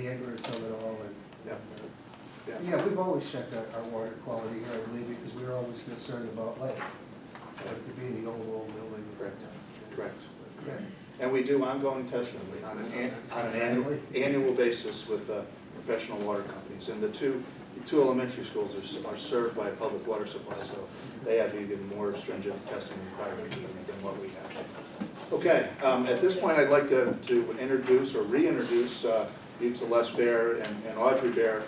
neighbors of it all, and, Yeah. yeah, we've always checked our water quality here, I believe, because we were always concerned about lead. To be the old building. Correct. Yeah. And we do ongoing testing on an annual basis with professional water companies. And the two elementary schools are served by a public water supply, so they have even more stringent testing requirements than what we have. Okay, at this point I'd like to introduce or reintroduce you to Les Baer and Audrey Baer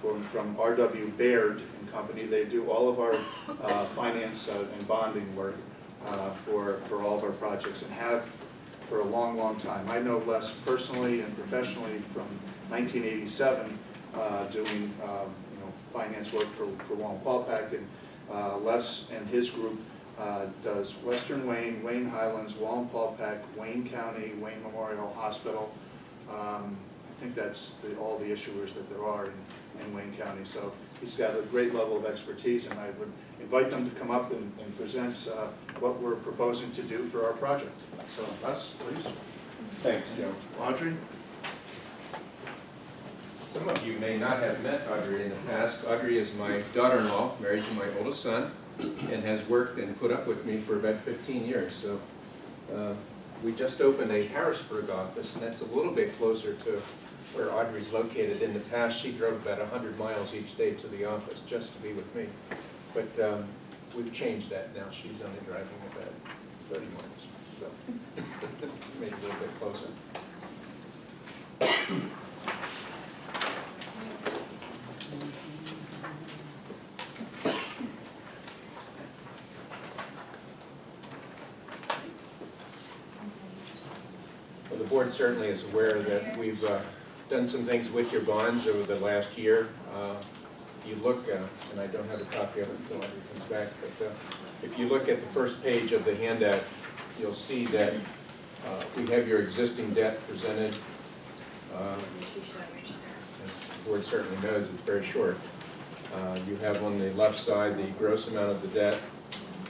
from R.W. Baird and Company. They do all of our finance and bonding work for all of our projects and have for a long, long time. I know Les personally and professionally from 1987 doing finance work for Wallenpaupack, and Les and his group does Western Wayne, Wayne Highlands, Wallenpaupack, Wayne County, Wayne Memorial Hospital. I think that's all the issuers that there are in Wayne County. So he's got a great level of expertise, and I would invite them to come up and present what we're proposing to do for our project. So Les, please. Thanks, Joe. Audrey? Some of you may not have met Audrey in the past. Audrey is my daughter-in-law, married to my oldest son, and has worked and put up with me for about 15 years. So we just opened a Harrisburg office, and that's a little bit closer to where Audrey's located. In the past, she drove about 100 miles each day to the office just to be with me. But we've changed that now. She's only driving about 30 miles, so made it a little bit closer. Well, the board certainly is aware that we've done some things with your bonds over the last year. You look, and I don't have a copy of it until Audrey comes back, but if you look at the first page of the handout, you'll see that we have your existing debt presented. As the board certainly knows, it's very short. You have on the left side the gross amount of the debt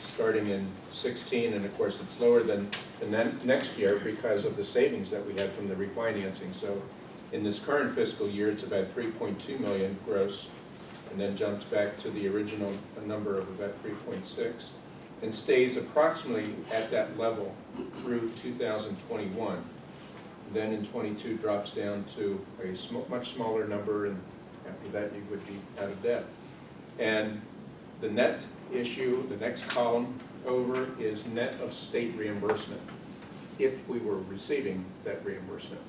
starting in 16, and of course it's lower than next year because of the savings that we had from the refinancing. So in this current fiscal year, it's about 3.2 million gross, and then jumps back to the original number of about 3.6, and stays approximately at that level through 2021. Then in 22 drops down to a much smaller number, and after that you would be out of debt. And the net issue, the next column over, is net of state reimbursement, if we were receiving that reimbursement.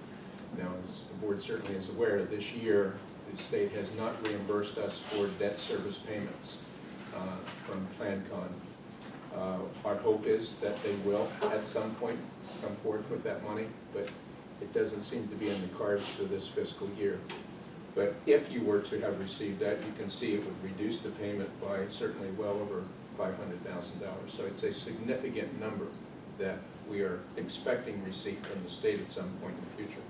Now, as the board certainly is aware, this year the state has not reimbursed us for debt service payments from PlanCon. Our hope is that they will at some point come forth with that money, but it doesn't seem to be in the cards for this fiscal year. But if you were to have received that, you can see it would reduce the payment by certainly well over $500,000. So it's a significant number that we are expecting receipt from the state at some point in the future.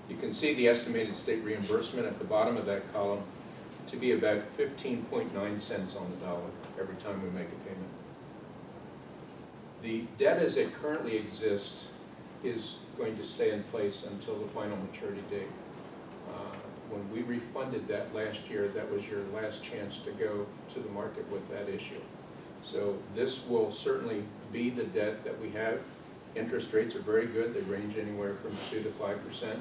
You can see the estimated state reimbursement at the bottom of that column to be about 15.9 cents on the dollar every time we make a payment. The debt as it currently exists is going to stay in place until the final maturity date. When we refunded that last year, that was your last chance to go to the market with that issue. So this will certainly be the debt that we have. Interest rates are very good. They range anywhere from 2 to 5%.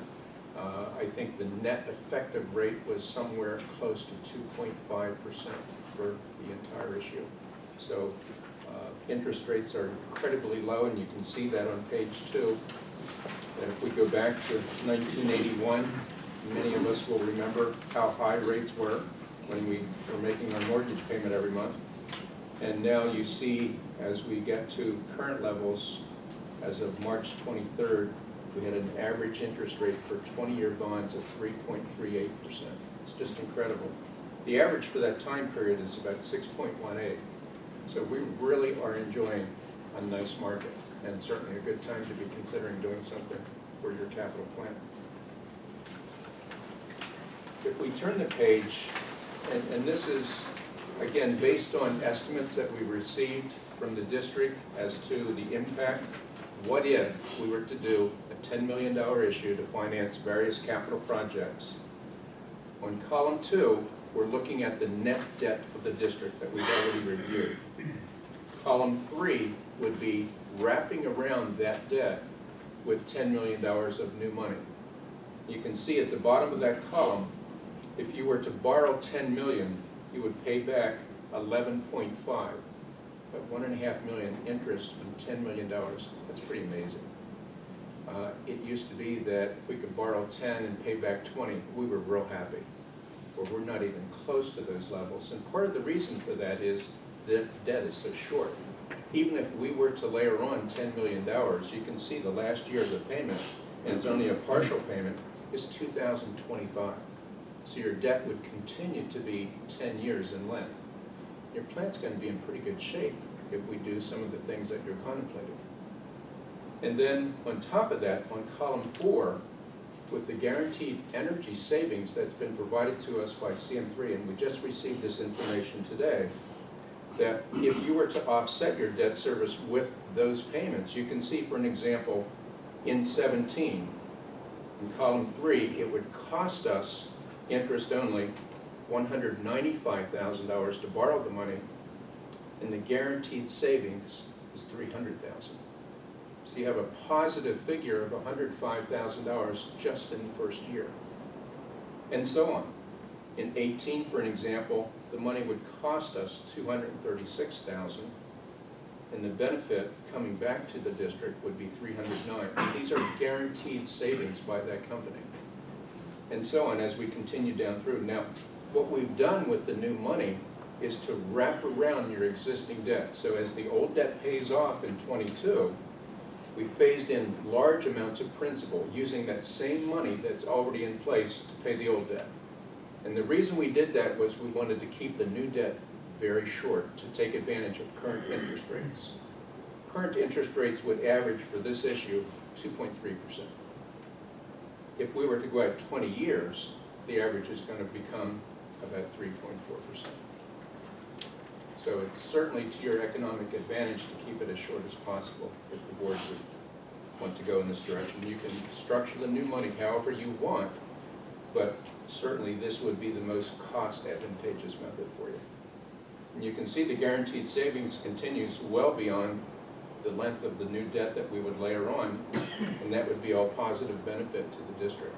I think the net effective rate was somewhere close to 2.5% for the entire issue. So interest rates are incredibly low, and you can see that on page 2. And if we go back to 1981, many of us will remember how high rates were when we were making our mortgage payment every month. And now you see, as we get to current levels, as of March 23rd, we had an average interest rate for 20-year bonds of 3.38%. It's just incredible. The average for that time period is about 6.18. So we really are enjoying a nice market, and certainly a good time to be considering doing something for your capital plan. If we turn the page, and this is, again, based on estimates that we received from the district as to the impact, what if we were to do a $10 million issue to finance various capital projects. On column 2, we're looking at the net debt of the district that we've already reviewed. Column 3 would be wrapping around that debt with $10 million of new money. You can see at the bottom of that column, if you were to borrow $10 million, you would pay back 11.5. But $1.5 million interest on $10 million, that's pretty amazing. It used to be that if we could borrow 10 and pay back 20, we were real happy. But we're not even close to those levels. And part of the reason for that is that debt is so short. Even if we were to layer on $10 million, you can see the last year of the payment, and it's only a partial payment, is 2025. So your debt would continue to be 10 years in length. Your plant's going to be in pretty good shape if we do some of the things that you're contemplating. And then on top of that, on column 4, with the guaranteed energy savings that's been provided to us by CM3, and we just received this information today, that if you were to offset your debt service with those payments, you can see, for an example, in 17, in column 3, it would cost us interest only $195,000 to borrow the money, and the guaranteed savings is $300,000. So you have a positive figure of $105,000 just in the first year, and so on. In 18, for an example, the money would cost us $236,000, and the benefit coming back to the district would be $309,000. These are guaranteed savings by that company, and so on as we continue down through. Now, what we've done with the new money is to wrap around your existing debt. So as the old debt pays off in 22, we phased in large amounts of principal using that same money that's already in place to pay the old debt. And the reason we did that was we wanted to keep the new debt very short to take advantage of current interest rates. Current interest rates would average for this issue 2.3%. If we were to go out 20 years, the average is going to become about 3.4%. So it's certainly to your economic advantage to keep it as short as possible if the board would want to go in this direction. You can structure the new money however you want, but certainly this would be the most cost advantageous method for you. And you can see the guaranteed savings continues well beyond the length of the new debt that we would layer on, and that would be all positive benefit to the district.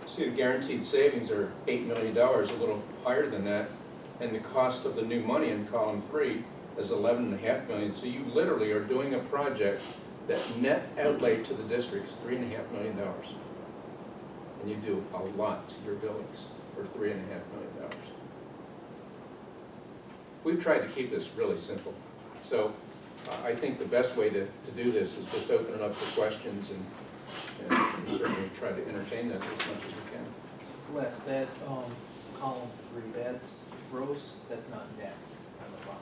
See, the guaranteed savings are $8 million, a little higher than that, and the cost of the new money in column 3 is $11.5 million. So you literally are doing a project that net outlay to the district is $3.5 million. And you do a lot to your buildings for $3.5 million. We've tried to keep this really simple. So I think the best way to do this is just open it up for questions, and we certainly try to entertain that as much as we can. Les, that column 3, that's gross, that's not net on the bottom.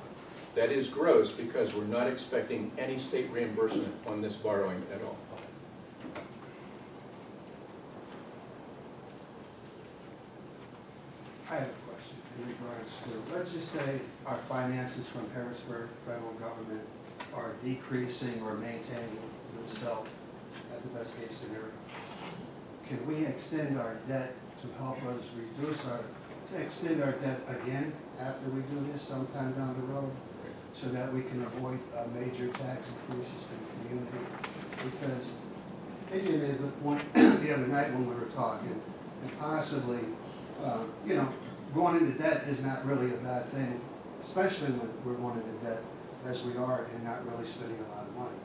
That is gross because we're not expecting any state reimbursement on this borrowing at all. I have a question in regards to, let's just say our finances from Harrisburg federal government are decreasing or maintaining themselves at the best case scenario. Can we extend our debt to help us reduce extend our debt again after we do this sometime down the road, so that we can avoid major tax increases to the community? Because Adrian made a good point the other night when we were talking, and possibly, going into debt is not really a bad thing, especially when we're going into debt as we are and not really spending a lot of money.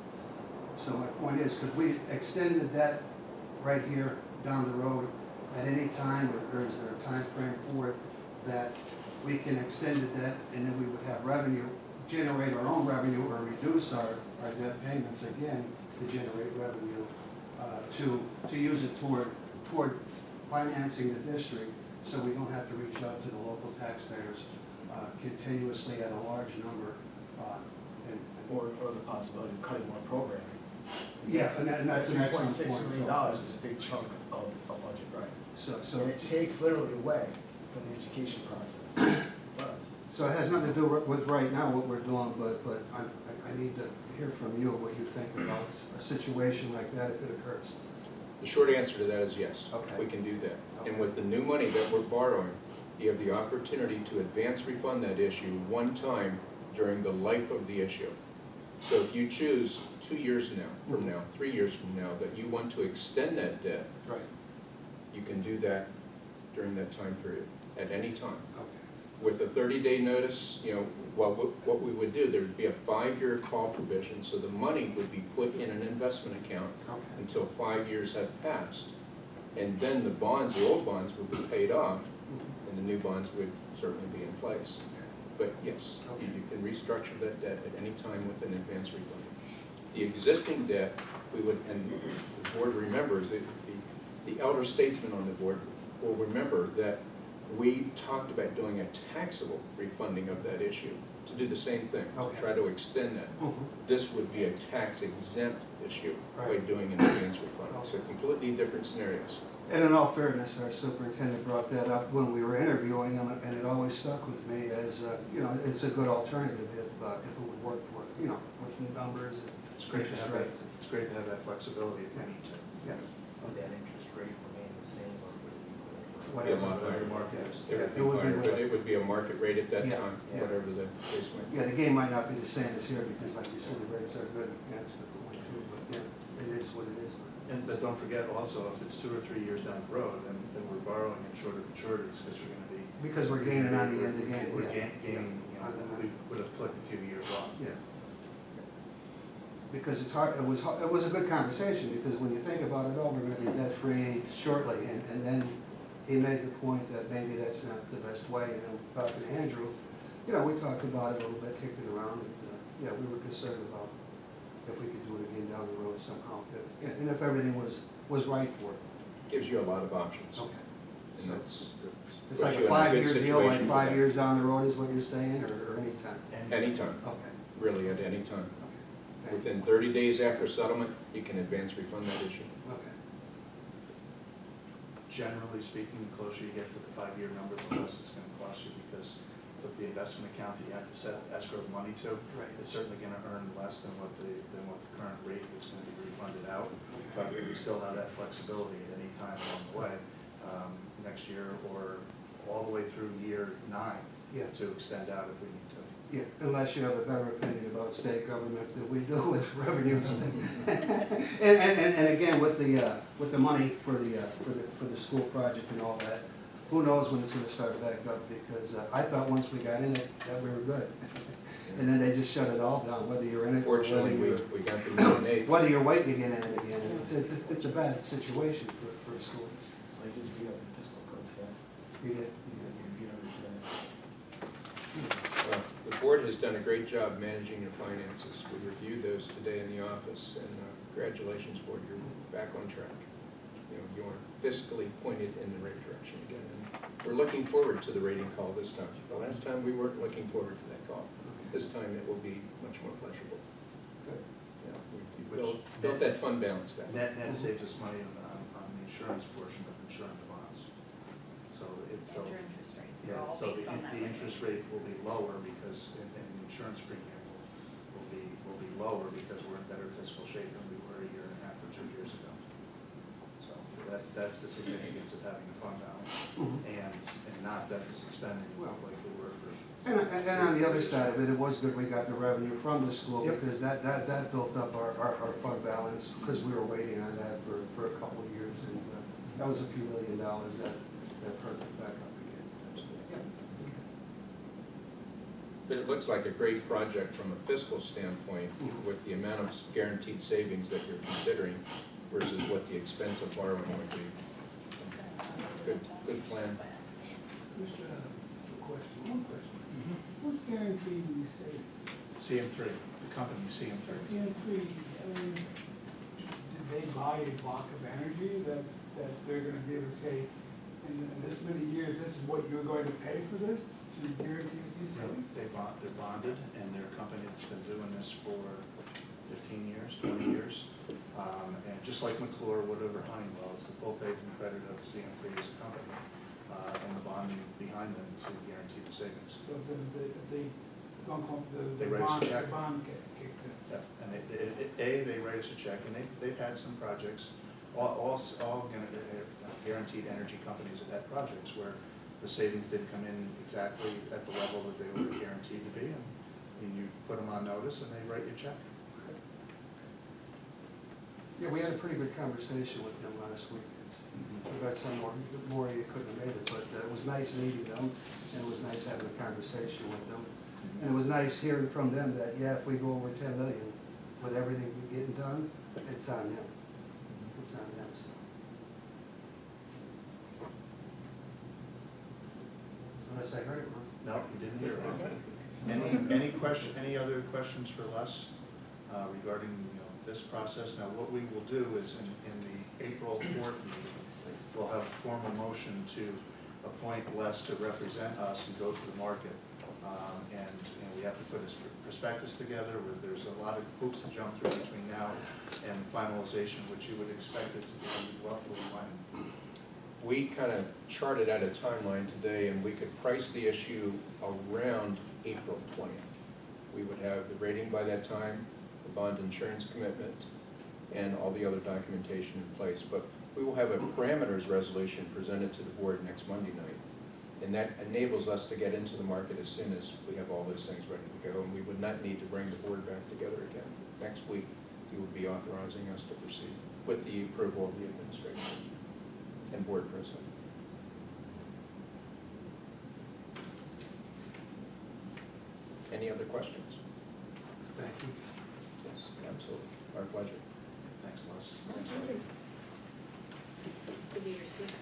So my point is, could we extend the debt right here down the road at any time, or is there a time frame for it that we can extend the debt and then we would have revenue, generate our own revenue, or reduce our debt payments again to generate revenue, to use it toward financing the district, so we don't have to reach out to the local taxpayers continuously at a large number. Or the possibility of cutting more programming. Yes, and that's an excellent point. $3.6 million is a big chunk of a budget, right? So And it takes literally away from the education process. It does. So it has nothing to do with right now what we're doing, but I need to hear from you what you think about a situation like that if it occurs. The short answer to that is yes, Okay. we can do that. Okay. And with the new money that we're borrowing, you have the opportunity to advance refund that issue one time during the life of the issue. So if you choose 2 years from now, 3 years from now, that you want to extend that debt, Right. you can do that during that time period, at any time. Okay. With a 30-day notice, what we would do, there'd be a 5-year call provision, so the money would be put in an investment account Okay. until 5 years have passed. And then the bonds, the old bonds would be paid off, and the new bonds would certainly be in place. But yes, Okay. you can restructure that debt at any time with an advance refund. The existing debt, we would, and the board remembers, the elder statesman on the board will remember that we talked about doing a taxable refunding of that issue, to do the same thing, Okay. to try to extend that. Mhm. This would be a tax exempt issue by Right. doing an advance refund. So completely different scenarios. And in all fairness, our superintendent brought that up when we were interviewing him, and it always stuck with me as, it's a good alternative if it would work for, with the numbers and It's great to interest have that, rates. it's great to have that flexibility if we need to. Yeah. Would that interest rate remain the same or would it be Be a Whatever. lot higher. Whatever market is. It would It be would be higher, but what- it would be a market rate at that Yeah. time, Yeah. whatever the case might be. Yeah, the game might not be the same as here, because like you said, the rates are good against it, but yeah, it is what it is. But don't forget also, if it's 2 or 3 years down the road, then we're borrowing in shorter maturities because we're going to be. Because we're gaining on the end again. We're yeah. gaining, On the- we would have clicked a few years off. Yeah. Because it's hard, it was a good conversation, because when you think about it, we're gonna be debt-free shortly, and then he made the point that maybe that's not the best way, talking to Andrew, we talked about it a little bit, kicked it around, and, we were concerned about if we could do it again down the road somehow, and if everything was right for it. Gives you a lot of options, Okay. and that's. It's puts like you a in a good 5-year deal, like situation for 5 that. years down the road is what you're saying, or any time? Anytime, Okay. really, at any time. Okay. Within 30 days after settlement, you can advance refund that issue. Okay. Generally speaking, the closer you get to the 5-year number, the less it's going to cost you, because with the investment account that you have to set escrow money to, Right. it's certainly going to earn less than what the current rate that's going to be refunded out. But we still have that flexibility at any time along the way, next year or all the way through year 9 Yeah. to extend out if we need to. Yeah, unless you have a better opinion about state government than we do with revenues. And again, with the money for the school project and all that, who knows when it's gonna start back up, because I thought once we got in it, that we were good. And then they just shut it all down, whether you're in it or Fortunately, we got the million aid. whether you're waiting to get in it again. It's a bad situation for schools. Like just beat up the fiscal codes, yeah. You get, Well, the board has done a great job managing your finances. We reviewed those today in the office, and congratulations, board, you're back on track. You're fiscally pointed in the right direction again, and we're looking forward to the rating call this time. The last time we weren't looking forward to that call. This time it will be much more pleasurable. Good. We built that fund balance back. Net saves us money on the insurance portion of insurance bonds. So it's. And your interest rates are Yeah, all so based on that. the interest rate will be lower because, and the insurance premium will be lower because we're in better fiscal shape than we were a year and a half or 2 years ago. So that's the significance of having a fund balance and not deficit spending like we were for. And on the other side of it, it was good we got the revenue from the school, Yep. because that built up our fund balance, because we were waiting on that for a couple of years, and that was a few $1 million that perked it back up again. But it looks like a great project from a fiscal standpoint with the amount of guaranteed savings that you're considering versus what the expense of borrowing would be. Good plan. Mr. One question. Who's guaranteeing these savings? CM3, the company CM3. CM3, did they buy a block of energy that they're gonna be able to say, in this many years, this is what you're going to pay for this, to guarantee these savings? They're bonded, and they're a company that's been doing this for 15 years, 20 years. And just like McClure, Woodard, or Honeywell, it's the full faith and credit of CM3 as a company. and the bonding behind them to guarantee the savings. So if they don't come, They the write us a bond, check. the bond kicks in. Yeah, and they write us a check, and they've had some projects, all guaranteed energy companies have had projects where the savings didn't come in exactly at the level that they were guaranteed to be, and you put them on notice and they write you a check. Yeah, we had a pretty good conversation with them last week. We got some more you couldn't have made it, but it was nice meeting them, and it was nice having a conversation with them. And it was nice hearing from them that, yeah, if we go over 10 million with everything we getting done, it's on them. It's on them, so. Unless I heard it wrong. No, you didn't hear it. Any other questions for Les regarding this process? Now, what we will do is in the April 4th meeting, we'll have a formal motion to appoint Les to represent us and go to the market. And we have to put his prospectus together. There's a lot of hoops to jump through between now and finalization, which you would expect it to be roughly when. We kind of charted out a timeline today, and we could price the issue around April 20th. We would have the rating by that time, the bond insurance commitment, and all the other documentation in place. But we will have a parameters resolution presented to the board next Monday night. And that enables us to get into the market as soon as we have all those things ready to go. And we would not need to bring the board back together again. Next week, you would be authorizing us to proceed with the approval of the administration and board president. Any other questions? Thank you. Yes, absolutely. Our pleasure. Thanks, Les. Give you your seats.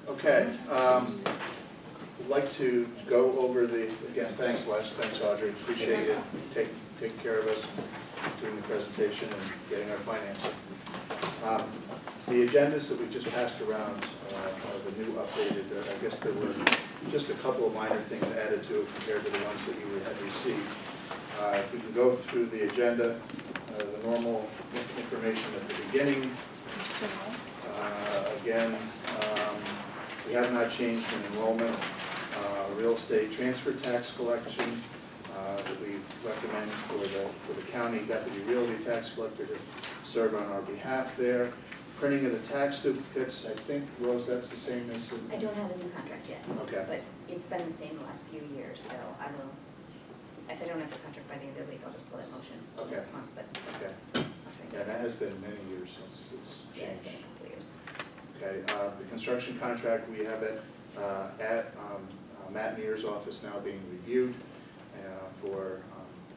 Okay, we'd like to go over again, thanks Les, thanks Audrey, appreciate it, taking care of us, doing the presentation and getting our financing. The agendas that we just passed around are the new updated, I guess there were just a couple of minor things added to it compared to the ones that you had received. If we can go through the agenda, the normal information at the beginning. Again, we have not changed in enrollment, real estate transfer tax collection that we recommend for the county deputy realty tax collector to serve on our behalf there. Printing of the tax duplicates, I think, Rose, that's the same as. I don't have a new contract yet. Okay. But it's been the same the last few years, so I will, if I don't have the contract by the end of the week, I'll just pull that motion to Okay. next month, but Okay. I'll try to Yeah, get that it. has been many years since it's Yeah, it's been changed. a couple years. Okay, the construction contract, we have it at Matt Mears' office now being reviewed for,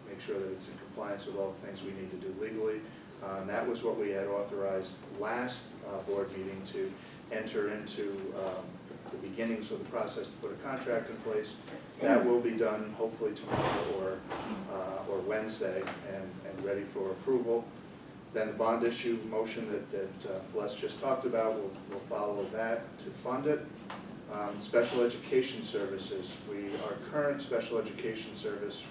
make sure that it's in compliance with all the things we need to do legally. And that was what we had authorized last board meeting to enter into the beginnings of the process to put a contract in place. That will be done hopefully tomorrow or Wednesday and ready for approval. Then the bond issue motion that Les just talked about, we'll follow that to fund it. Special education services, our current special education service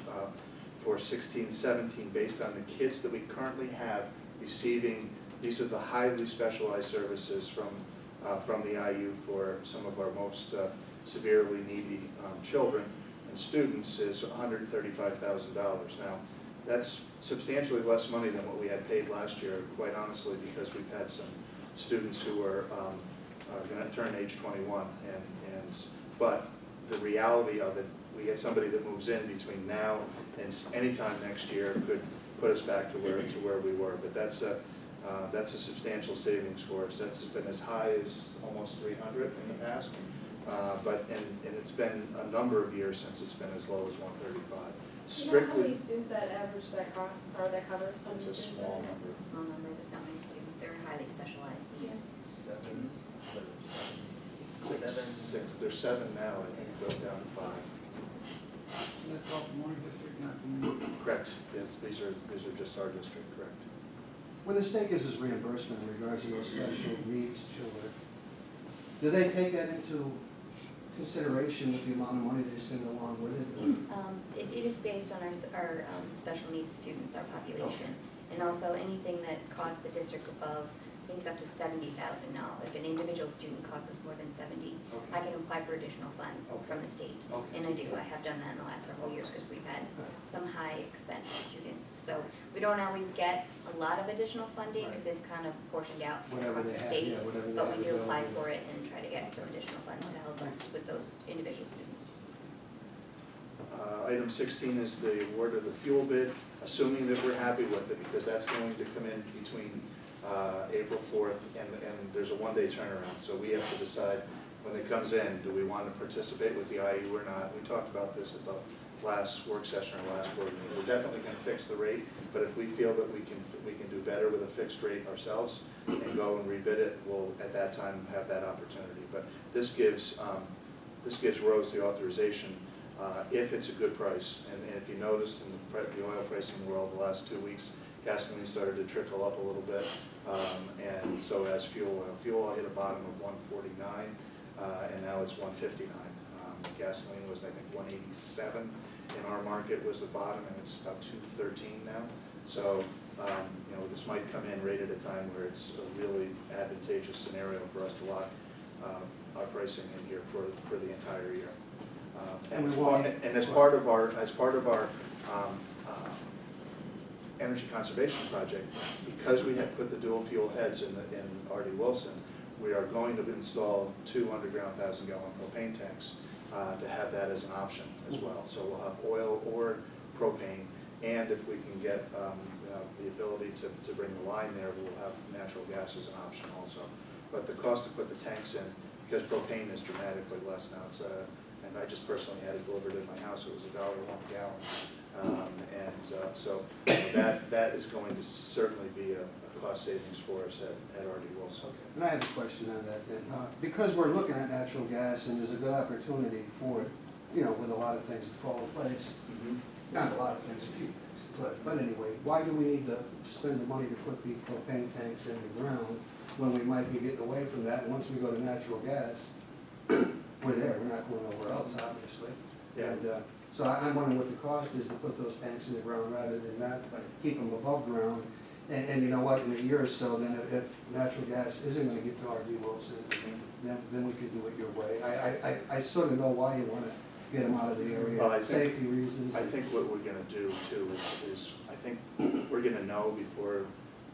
for 16-17, based on the kids that we currently have receiving, these are the highly specialized services from the NEIU for some of our most severely needy children and students, is $135,000. Now, that's substantially less money than what we had paid last year, quite honestly, because we've had some students who are going to turn age 21. But the reality of it, we get somebody that moves in between now and anytime next year could put us back to where we were. But that's a substantial savings for us. That's been as high as almost 300 in the past. And it's been a number of years since it's been as low as 135. Do you know how many students that average that costs, or that covers? How many It's a students small that- number. It's a small number, there's not many students, they're highly specialized needs students. Seven 6, there's 7 now, I think it goes down to 5. That's all from one district, not from the. Correct, yes, these are just our district, correct. When the state gives us reimbursement in regards to those special needs children, do they take that into consideration with the amount of money they send along with it? It is based on our special needs students, our population. And also anything that costs the district above, I think it's up to $70,000 now. If an individual student costs us more than 70, I can apply for additional funds from the state. Okay. And I do, I have done that in the last several years because we've had some high expense students. So we don't always get a lot of additional funding because it's kind of portioned out Whatever across they the have, state. yeah, whatever they But have we do apply available. for it and try to get some additional funds to help us with those individual students. Item 16 is the award of the fuel bid, assuming that we're happy with it, because that's going to come in between April 4th and there's a one-day turnaround. So we have to decide when it comes in, do we want to participate with the IU or not? We talked about this at the last work session or last board meeting. We're definitely going to fix the rate, but if we feel that we can do better with a fixed rate ourselves and go and rebid it, we'll at that time have that opportunity. But this gives Rose the authorization if it's a good price. And if you noticed in the oil pricing world the last 2 weeks, gasoline started to trickle up a little bit, and so as fuel oil hit a bottom of 149, and now it's 159. Gasoline was, I think, 187 in our market was the bottom, and it's about 213 now. So, this might come in right at a time where it's a really advantageous scenario for us to lock our pricing in here for the entire year. And as part of our energy conservation project, because we have put the dual fuel heads in R.D. Wilson, we are going to install 2 underground 1,000-gallon propane tanks to have that as an option as well. So we'll have oil or propane, and if we can get the ability to bring the line there, we'll have natural gas as an option also. But the cost to put the tanks in, because propane is dramatically less now, it's and I just personally had it delivered in my house, it was $1 a gallon. So that is going to certainly be a cost savings for us at R.D. Wilson. And I have a question on that then. Because we're looking at natural gas and there's a good opportunity for it, with a lot of things to fall in place. Not a lot of things, a few things, but anyway, why do we need to spend the money to put the propane tanks in the ground when we might be getting away from that? And once we go to natural gas, we're there, we're not going nowhere else, obviously. Yeah. And so I'm wondering what the cost is to put those tanks in the ground rather than not, but keep them above ground. And you know what, in a year or so, then if natural gas isn't gonna get to R.D. Wilson, then we can do it your way. I sort of know why you wanna get them out of the area, Well, I think- safety reasons. I think what we're gonna do too is I think we're gonna know before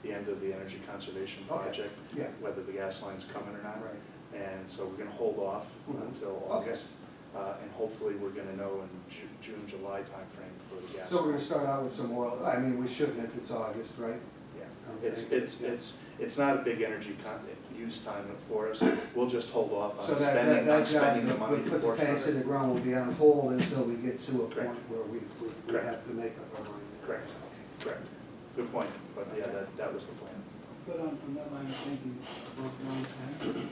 the end of the energy conservation Okay. project Yeah. whether the gas line's coming or not. Right. And so we're gonna hold off until Okay. August, and hopefully we're gonna know in June, July timeframe for the gas. So we're gonna start out with some oil, I mean, we shouldn't if it's August, right? Yeah, it's not a big energy use time for us. We'll just hold off So on that spending the job, money we to put the portion tanks of in it. the ground will be on hold until we get to a Correct. point where we Correct. have to make up our mind. Correct, correct. Good point, but yeah, that was the plan. But on that line of thinking, about ground tanks,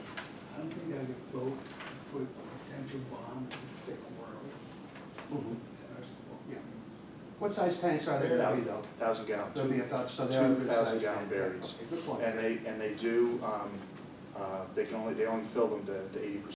I don't think I could vote to put potential bomb in the sick world. Mhm. Our school. Yeah. What size tanks are they gonna be though? 1,000 gallon. They'll be about, so they are good size 2,000 gallon tanks. berries. Okay, good point. And they do, they only fill them to 80%.